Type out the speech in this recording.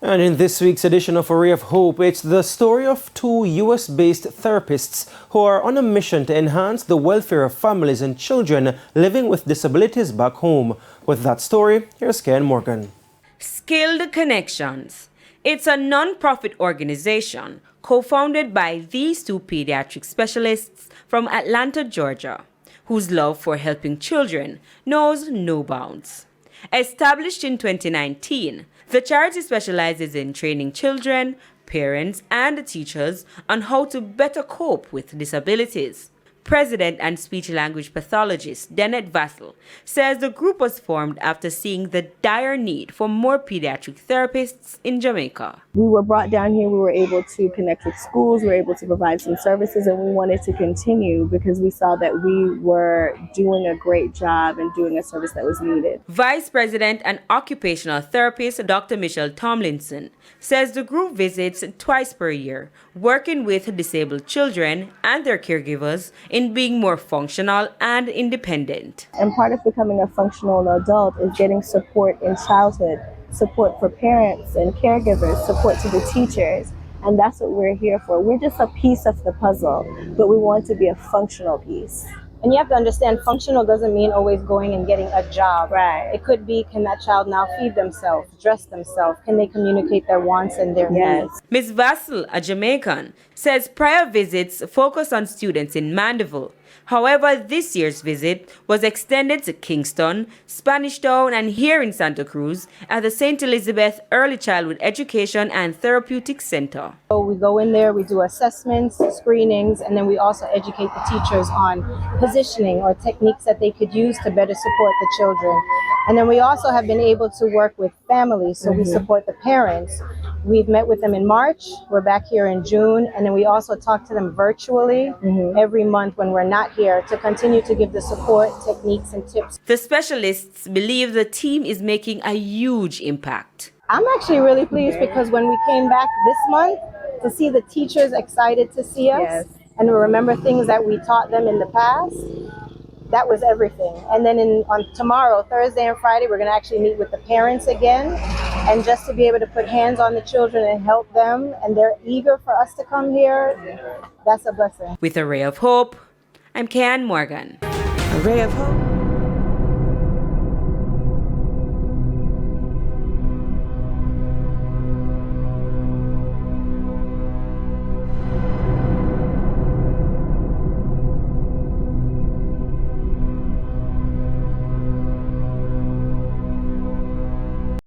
And in this week's edition of A Ray of Hope, it's the story of two US-based therapists who are on a mission to enhance the welfare of families and children living with disabilities back home. With that story, here's Ken Morgan. Skilled Connections. It's a non-profit organization co-founded by these two pediatric specialists from Atlanta, Georgia, whose love for helping children knows no bounds. Established in 2019, the charity specializes in training children, parents, and teachers on how to better cope with disabilities. President and speech-language pathologist Dennet Vassell says the group was formed after seeing the dire need for more pediatric therapists in Jamaica. We were brought down here, we were able to connect with schools, we were able to provide some services, and we wanted to continue because we saw that we were doing a great job and doing a service that was needed. Vice President and occupational therapist Dr. Michelle Tomlinson says the group visits twice per year, working with disabled children and their caregivers in being more functional and independent. And part of becoming a functional adult is getting support in childhood, support for parents and caregivers, support to the teachers. And that's what we're here for. We're just a piece of the puzzle, but we want to be a functional piece. And you have to understand, functional doesn't mean always going and getting a job. Right. It could be, can that child now feed themselves, dress themselves? Can they communicate their wants and their needs? Ms. Vassell, a Jamaican, says prior visits focused on students in Mandeville. However, this year's visit was extended to Kingston, Spanish Town, and here in Santa Cruz at the St. Elizabeth Early Childhood Education and Therapeutic Center. So we go in there, we do assessments, screenings, and then we also educate the teachers on positioning or techniques that they could use to better support the children. And then we also have been able to work with families, so we support the parents. We've met with them in March, we're back here in June, and then we also talk to them virtually every month when we're not here to continue to give the support, techniques, and tips. The specialists believe the team is making a huge impact. I'm actually really pleased because when we came back this month, to see the teachers excited to see us and to remember things that we taught them in the past, that was everything. And then on tomorrow, Thursday and Friday, we're going to actually meet with the parents again. And just to be able to put hands on the children and help them, and they're eager for us to come here, that's a blessing. With A Ray of Hope, I'm Ken Morgan. A Ray of Hope.